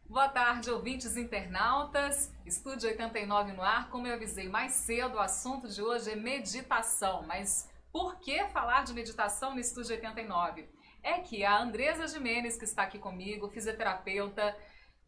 Boa tarde, ouvintes internautas. Estúdio 89 no ar. Como eu avisei mais cedo, o assunto de hoje é meditação. Mas por que falar de meditação no Estúdio 89? É que a Andresa Jimenez, que está aqui comigo, fisioterapeuta,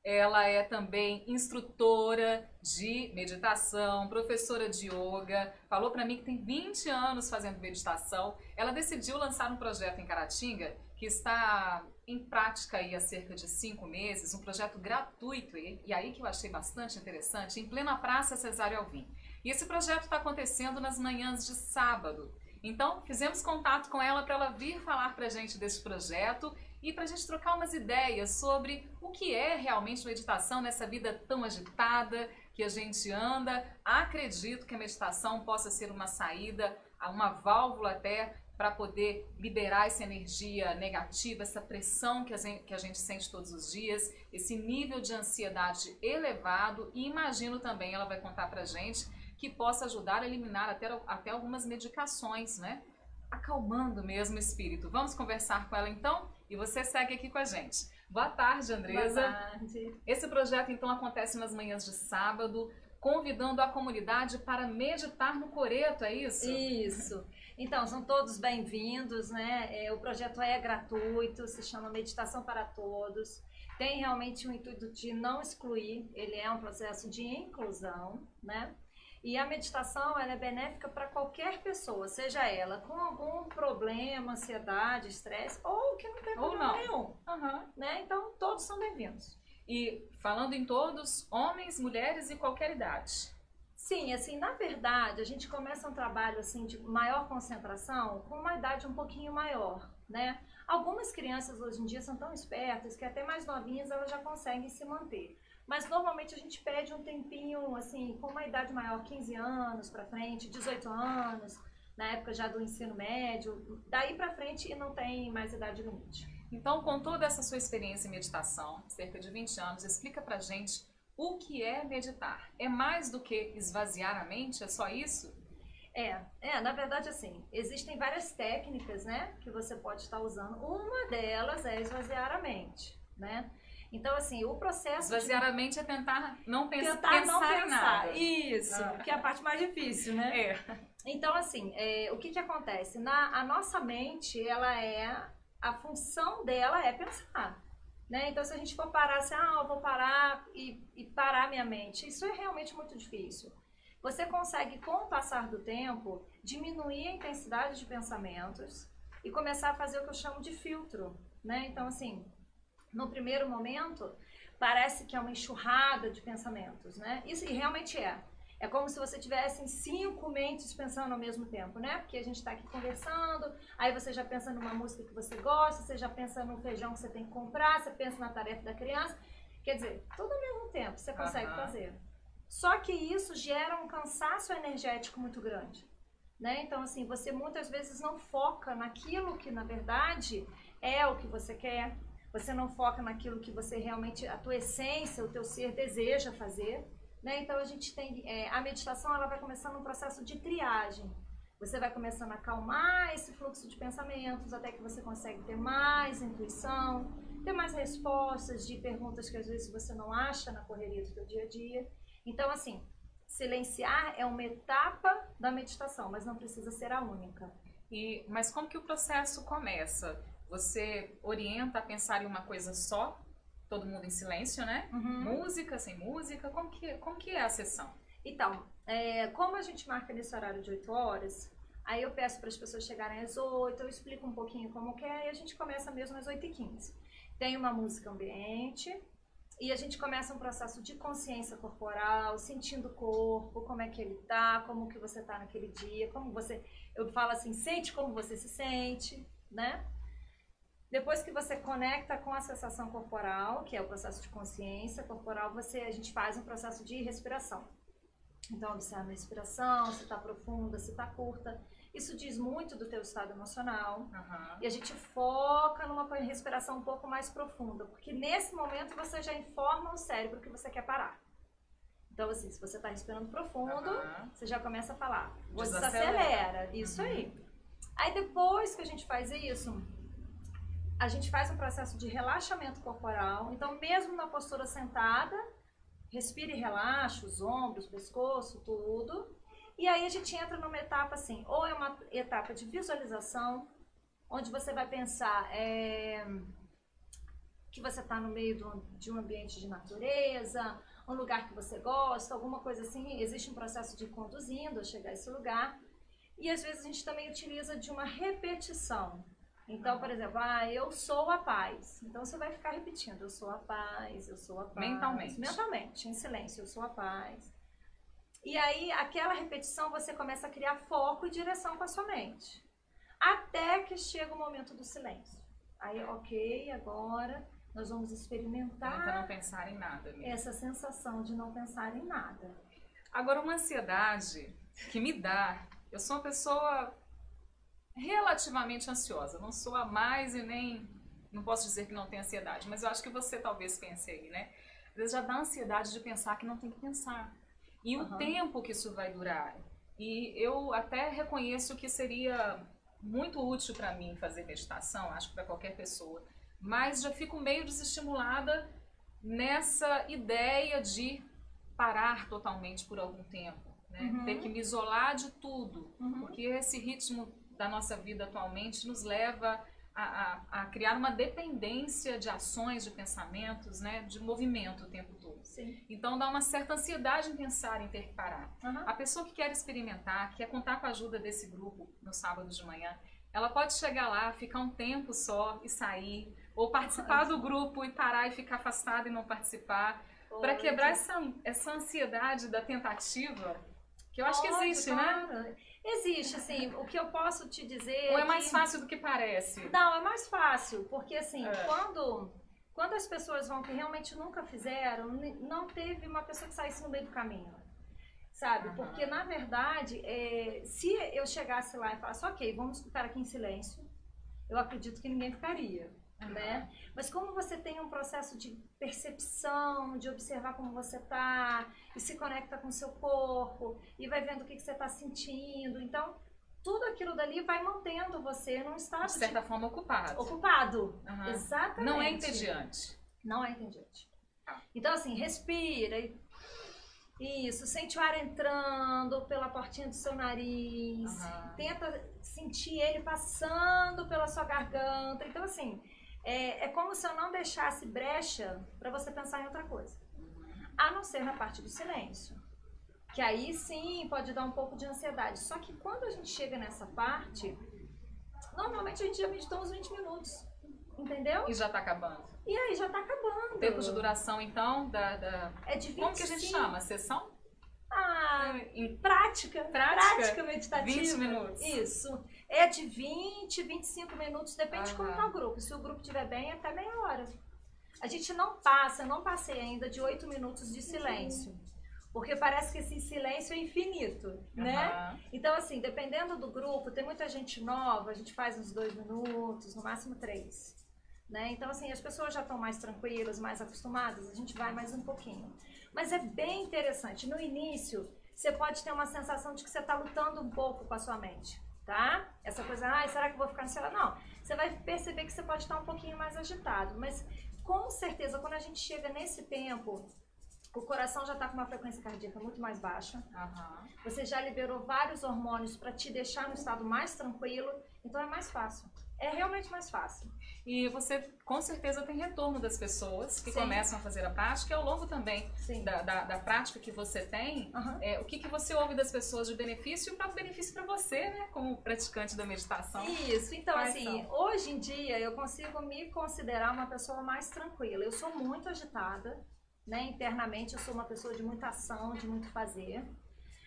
ela é também instrutora de meditação, professora de yoga, falou para mim que tem 20 anos fazendo meditação. Ela decidiu lançar um projeto em Caratinga que está em prática aí há cerca de 5 meses, um projeto gratuito, e aí que eu achei bastante interessante, em plena Praça Cesário Alvim. E esse projeto está acontecendo nas manhãs de sábado. Então, fizemos contato com ela para ela vir falar para a gente desse projeto e para a gente trocar umas ideias sobre o que é realmente meditação nessa vida tão agitada que a gente anda. Acredito que a meditação possa ser uma saída, uma válvula até para poder liberar essa energia negativa, essa pressão que a gente sente todos os dias, esse nível de ansiedade elevado, e imagino também, ela vai contar para a gente, que possa ajudar a eliminar até algumas medicações, né? Acalmando mesmo o espírito. Vamos conversar com ela então? E você segue aqui com a gente. Boa tarde, Andresa. Boa tarde. Esse projeto então acontece nas manhãs de sábado, convidando a comunidade para meditar no coreto, é isso? Isso. Então, são todos bem-vindos, né? O projeto é gratuito, se chama Meditação para Todos. Tem realmente o intuito de não excluir, ele é um processo de inclusão, né? E a meditação, ela é benéfica para qualquer pessoa, seja ela com algum problema, ansiedade, estresse, ou que não tem problema nenhum. Né? Então, todos são bem-vindos. E falando em todos, homens, mulheres e qualquer idade. Sim, assim, na verdade, a gente começa um trabalho assim de maior concentração com uma idade um pouquinho maior, né? Algumas crianças hoje em dia são tão espertas que até mais novinhas elas já conseguem se manter. Mas normalmente a gente pede um tempinho, assim, com uma idade maior, 15 anos para frente, 18 anos, na época já do ensino médio, daí para frente e não tem mais idade limite. Então, com toda essa sua experiência em meditação, cerca de 20 anos, explica pra gente o que é meditar. É mais do que esvaziar a mente? É só isso? Na verdade, assim, existem várias técnicas, né, que você pode estar usando. Uma delas é esvaziar a mente, né? Então, assim, o processo... Esvaziar a mente é tentar não pensar em nada. Isso, que é a parte mais difícil, né? Então, assim, o que acontece? A nossa mente, a função dela é pensar, né? Então, se a gente for parar assim, eu vou parar e parar minha mente, isso é realmente muito difícil. Você consegue, com o passar do tempo, diminuir a intensidade de pensamentos e começar a fazer o que eu chamo de filtro, né? Então, assim, no primeiro momento, parece que é uma enxurrada de pensamentos, né? Isso e realmente é. É como se você tivesse 5 mentes pensando ao mesmo tempo, né? Porque a gente está aqui conversando, aí você já pensa numa música que você gosta, você já pensa no feijão que você tem que comprar, você pensa na tarefa da criança. Quer dizer, tudo ao mesmo tempo você consegue fazer. Só que isso gera um cansaço energético muito grande, né? Então, assim, você muitas vezes não foca naquilo que, na verdade, é o que você quer. Você não foca naquilo que você realmente, a tua essência, o teu ser deseja fazer. Né? Então a gente tem, a meditação ela vai começando um processo de triagem. Você vai começando a acalmar esse fluxo de pensamentos até que você consegue ter mais intuição, ter mais respostas de perguntas que às vezes você não acha na correria do teu dia a dia. Então assim, silenciar é uma etapa da meditação, mas não precisa ser a única. Mas como que o processo começa? Você orienta a pensar em uma coisa só? Todo mundo em silêncio, né? Música, sem música, como que é a sessão? Então, como a gente marca nesse horário de 8 horas, aí eu peço para as pessoas chegarem às 8, eu explico um pouquinho como que é e a gente começa mesmo às 8h15. Tem uma música ambiente e a gente começa um processo de consciência corporal, sentindo o corpo, como é que ele tá, como que você tá naquele dia, eu falo assim, sente como você se sente, né? Depois que você conecta com a sensação corporal, que é o processo de consciência corporal, a gente faz um processo de respiração. Então, observa a respiração, se está profunda, se está curta. Isso diz muito do teu estado emocional. E a gente foca numa respiração um pouco mais profunda, porque nesse momento você já informa o cérebro que você quer parar. Então, assim, se você está respirando profundo, você já começa a falar. Você desacelera. Isso aí. Aí, depois que a gente faz isso... a gente faz um processo de relaxamento corporal. Então, mesmo na postura sentada, respira e relaxa os ombros, o pescoço, tudo. E aí a gente entra numa etapa assim, ou é uma etapa de visualização, onde você vai pensar que você está no meio de um ambiente de natureza, um lugar que você gosta, alguma coisa assim. Existe um processo de ir conduzindo a chegar a esse lugar. E às vezes a gente também utiliza de uma repetição. Então, por exemplo, eu sou a paz. Então você vai ficar repetindo, eu sou a paz, eu sou a paz. Mentalmente. Mentalmente, em silêncio, eu sou a paz. E aí, aquela repetição, você começa a criar foco e direção com a sua mente. Até que chega o momento do silêncio. Aí, ok, agora nós vamos experimentar. Tenta não pensar em nada mesmo. Essa sensação de não pensar em nada. Agora, uma ansiedade que me dá... Eu sou uma pessoa relativamente ansiosa. Não sou a mais e nem... Não posso dizer que não tenho ansiedade, mas eu acho que você talvez pense aí, né? Às vezes já dá ansiedade de pensar que não tem que pensar. E o tempo que isso vai durar. E eu até reconheço que seria muito útil para mim fazer meditação, acho que para qualquer pessoa. Mas já fico meio desestimulada nessa ideia de parar totalmente por algum tempo. Né? Ter que me isolar de tudo. Porque esse ritmo da nossa vida atualmente nos leva a criar uma dependência de ações, de pensamentos, né? De movimento o tempo todo. Sim. Então dá uma certa ansiedade em pensar em ter que parar. A pessoa que quer experimentar, quer contar com a ajuda desse grupo no sábado de manhã, ela pode chegar lá, ficar um tempo só e sair, ou participar do grupo e parar e ficar afastada e não participar, para quebrar essa ansiedade da tentativa, que eu acho que existe, né? Existe, assim, o que eu posso te dizer... Ou é mais fácil do que parece? Não, é mais fácil, porque assim, quando as pessoas vão que realmente nunca fizeram, não teve uma pessoa que saísse no meio do caminho, sabe? Porque, na verdade, se eu chegasse lá e falasse, ok, vamos ficar aqui em silêncio, eu acredito que ninguém ficaria. Né? Mas como você tem um processo de percepção, de observar como você está, e se conecta com o seu corpo, e vai vendo o que você está sentindo, então tudo aquilo dali vai mantendo você num estado de certa forma ocupado. Ocupado, exatamente. Não é entediante. Não é entediante. Então assim, respira, isso, sente o ar entrando pela portinha do seu nariz, tenta sentir ele passando pela sua garganta, então assim... É como se eu não deixasse brecha para você pensar em outra coisa. A não ser na parte do silêncio. Que aí sim pode dar um pouco de ansiedade. Só que quando a gente chega nessa parte, normalmente a gente já meditou uns 20 minutos. Entendeu? E já tá acabando. E aí já tá acabando. Tempo de duração, então, É de 25. Como que a gente chama? Sessão? Em prática meditativa. 20 minutos. Isso. É de 20, 25 minutos, depende de como tá o grupo. Se o grupo estiver bem, até meia hora. A gente não passa, eu não passei ainda de 8 minutos de silêncio. Porque parece que esse silêncio é infinito, né? Então, assim, dependendo do grupo, tem muita gente nova, a gente faz uns 2 minutos, no máximo 3. Né? Então, assim, as pessoas já estão mais tranquilas, mais acostumadas, a gente vai mais um pouquinho. Mas é bem interessante. No início, você pode ter uma sensação de que você está lutando um pouco com a sua mente, tá? Essa coisa, será que eu vou ficar ansiosa? Não. Você vai perceber que você pode estar um pouquinho mais agitado. Mas, com certeza, quando a gente chega nesse tempo, o coração já está com uma frequência cardíaca muito mais baixa. Você já liberou vários hormônios para te deixar no estado mais tranquilo. Então, é mais fácil. É realmente mais fácil. E você, com certeza, tem retorno das pessoas que começam a fazer a prática. E ao longo também da prática que você tem, o que você ouve das pessoas de benefício para benefício para você, né? Como praticante da meditação. Isso. Então, assim, hoje em dia, eu consigo me considerar uma pessoa mais tranquila. Eu sou muito agitada, né? Internamente, eu sou uma pessoa de muita ação, de muito fazer.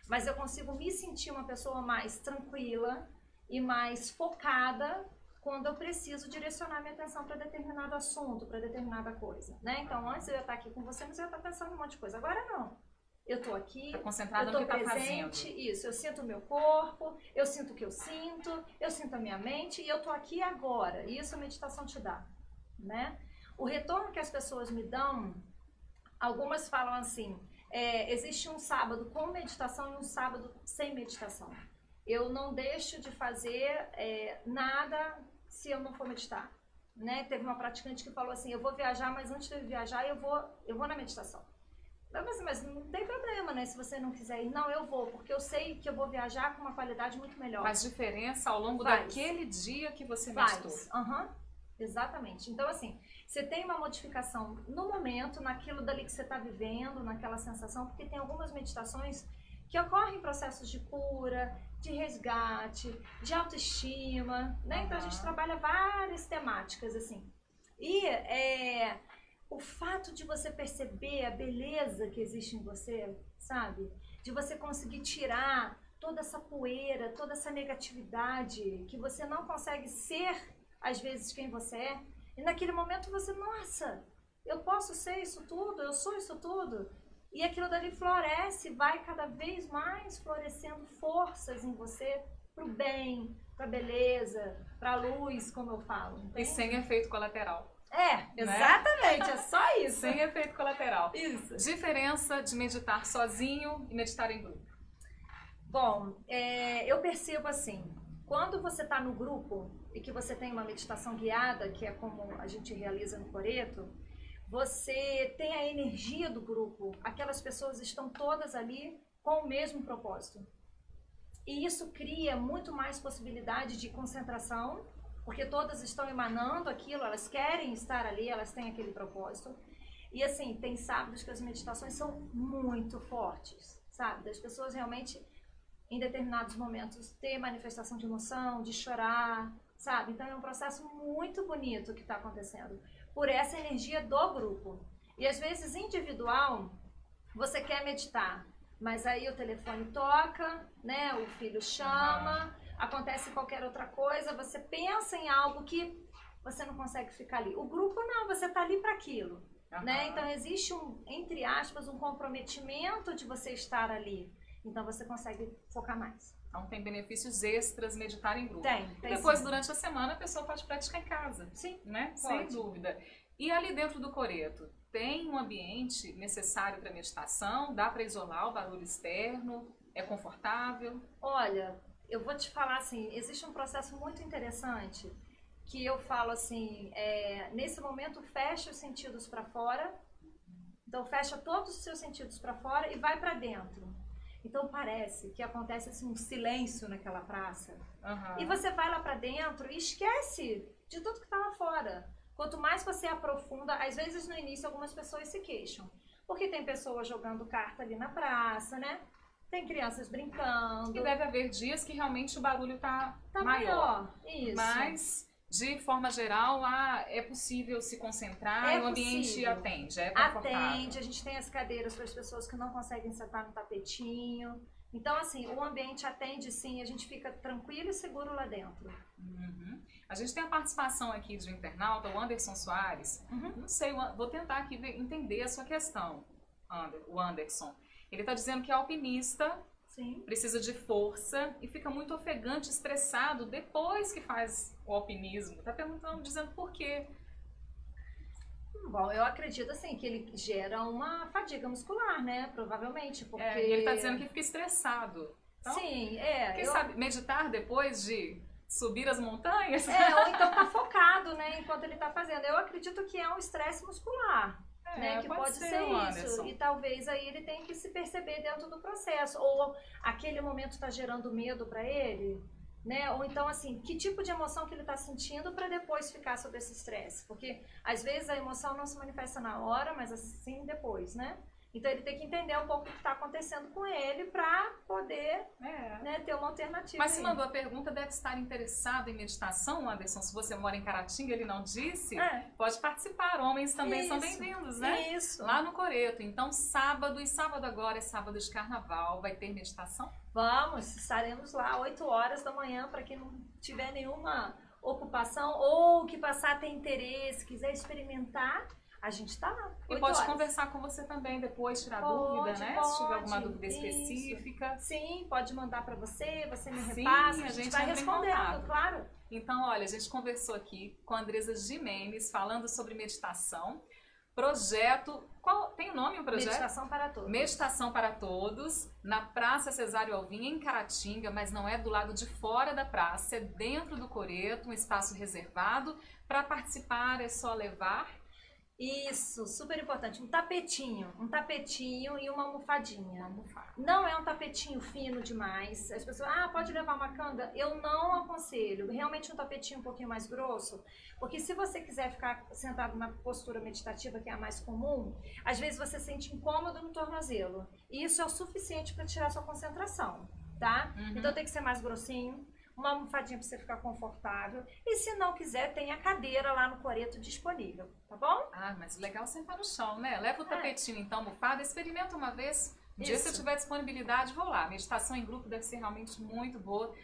Mas eu consigo me sentir uma pessoa mais tranquila e mais focada quando eu preciso direcionar minha atenção para determinado assunto, para determinada coisa, né? Então, antes eu ia estar aqui com você, mas eu ia estar pensando em um monte de coisa. Agora não. Eu estou aqui, tá concentrada eu no que estou presente, tá fazendo. Isso, eu sinto o meu corpo, eu sinto o que eu sinto a minha mente e eu estou aqui agora. E isso a meditação te dá, né? O retorno que as pessoas me dão, algumas falam assim, existe um sábado com meditação e um sábado sem meditação. Eu não deixo de fazer nada se eu não for meditar, né? Teve uma praticante que falou assim, eu vou viajar, mas antes de eu viajar, eu vou na meditação. Mas não tem problema, né? Se você não quiser ir. Não, eu vou, porque eu sei que eu vou viajar com uma qualidade muito melhor. Faz diferença ao longo daquele dia que você meditou. Exatamente. Então, assim, você tem uma modificação no momento, naquilo dali que você está vivendo, naquela sensação, porque tem algumas meditações que ocorrem em processos de cura, de resgate, de autoestima, né? Então, a gente trabalha várias temáticas, assim. E o fato de você perceber a beleza que existe em você, sabe? De você conseguir tirar toda essa poeira, toda essa negatividade, que você não consegue ser, às vezes, quem você é. E naquele momento você, nossa, eu posso ser isso tudo, eu sou isso tudo. E aquilo dali floresce, vai cada vez mais florescendo forças em você pro bem, pra beleza, pra luz, como eu falo. Entende? E sem efeito colateral. Exatamente, né? É só isso. Sem efeito colateral. Isso. Diferença de meditar sozinho e meditar em grupo. Bom, eu percebo assim, quando você está no grupo e que você tem uma meditação guiada, que é como a gente realiza no Coreto, você tem a energia do grupo, aquelas pessoas estão todas ali com o mesmo propósito. E isso cria muito mais possibilidade de concentração, porque todas estão emanando aquilo, elas querem estar ali, elas têm aquele propósito. E assim, tem sábados que as meditações são muito fortes, sabe? Das pessoas realmente, em determinados momentos, ter manifestação de emoção, de chorar, sabe? Então é um processo muito bonito que está acontecendo, por essa energia do grupo. E às vezes, individual, você quer meditar, mas aí o telefone toca, né? O filho chama, acontece qualquer outra coisa, você pensa em algo que você não consegue ficar ali. O grupo não, você está ali para aquilo, né? Então existe entre aspas, um comprometimento de você estar ali. Então você consegue focar mais. Então tem benefícios extras meditar em grupo. Tem depois, sim. Durante a semana, a pessoa pode praticar em casa. Sim, né? Pode. Sem dúvida. E ali dentro do Coreto, tem um ambiente necessário para meditação? Dá para isolar o barulho externo? É confortável? Olha, eu vou te falar assim, existe um processo muito interessante que eu falo assim, nesse momento fecha os sentidos para fora, então fecha todos os seus sentidos para fora e vai para dentro. Então parece que acontece assim, um silêncio naquela praça. E você vai lá para dentro e esquece de tudo que está lá fora. Quanto mais você aprofunda, às vezes no início algumas pessoas se queixam, porque tem pessoas jogando carta ali na praça, né? Tem crianças brincando. E deve haver dias que realmente o barulho tá maior. Isso. Mas, de forma geral, é possível se concentrar e o ambiente atende, é confortável. Atende, a gente tem as cadeiras para as pessoas que não conseguem sentar no tapetinho. Então, assim, o ambiente atende sim, a gente fica tranquilo e seguro lá dentro. A gente tem a participação aqui de um internauta, o Anderson Soares. Não sei, vou tentar aqui entender a sua questão, o Anderson. Ele está dizendo que é alpinista, Sim. precisa de força e fica muito ofegante, estressado depois que faz o alpinismo. Está perguntando, dizendo por quê. Bom, eu acredito assim que ele gera uma fadiga muscular, né? Provavelmente, porque... ele está dizendo que fica estressado. Então, sim, quem sabe meditar depois de subir as montanhas? Ou então tá focado, né? Enquanto ele tá fazendo. Eu acredito que é um estresse muscular. Né, que pode ser isso, Anderson. E talvez aí ele tenha que se perceber dentro do processo, ou aquele momento está gerando medo para ele, né? Ou então assim, que tipo de emoção que ele está sentindo para depois ficar sob esse estresse, porque às vezes a emoção não se manifesta na hora, mas assim depois, né? Então ele tem que entender um pouco o que está acontecendo com ele para poder né, ter uma alternativa. Mas se mandou a pergunta, deve estar interessado em meditação, Anderson. Se você mora em Caratinga, ele não disse, pode participar. Homens também são bem-vindos, né? Isso. Lá no Coreto. Então, sábado agora é sábado de carnaval, vai ter meditação? Vamos, estaremos lá 8 horas da manhã para quem não tiver nenhuma ocupação ou que passar a ter interesse, quiser experimentar. A gente tá lá. E pode conversar com você também depois, tirar dúvida, né? Se tiver alguma dúvida específica. Sim, pode mandar para você me repassa, a gente vai respondendo, claro. Então, olha, a gente conversou aqui com a Andresa Jimenez, falando sobre meditação. projeto... Tem o nome o projeto? Meditação para Todos. Meditação para Todos, na Praça Cesário Alvim, em Caratinga, mas não é do lado de fora da praça, é dentro do coreto, um espaço reservado. Para participar é só levar... Isso, super importante. Um tapetinho e uma almofadinha. Não é um tapetinho fino demais. As pessoas, pode levar uma canga? Eu não aconselho. Realmente um tapetinho um pouquinho mais grosso, porque se você quiser ficar sentado na postura meditativa, que é a mais comum, às vezes você sente incômodo no tornozelo. E isso é o suficiente para tirar sua concentração, tá? Então tem que ser mais grossinho. Uma almofadinha para você ficar confortável. E se não quiser, tem a cadeira lá no coreto disponível, tá bom? Mas legal sentar no chão, né? Leva o tapetinho, então, almofada, experimenta uma vez. Um dia, se eu tiver disponibilidade, vou lá. Meditação em grupo deve ser realmente muito boa.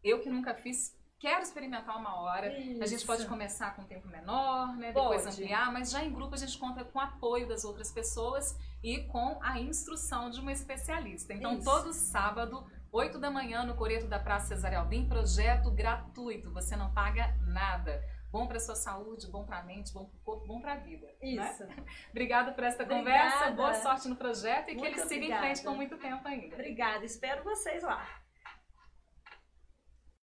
Eu que nunca fiz, quero experimentar uma hora. Isso. A gente pode começar com um tempo menor, né? Depois ampliar, mas já em grupo a gente conta com o apoio das outras pessoas e com a instrução de uma especialista. Então, todo sábado, 8 da manhã, no coreto da Praça Cesário Alvim, projeto gratuito, você não paga nada. Bom para sua saúde, bom para a mente, bom para o corpo, bom para a vida. Isso. Né? Obrigada por esta conversa, boa sorte no projeto e que ele siga em frente por muito tempo ainda. Obrigada, espero vocês lá.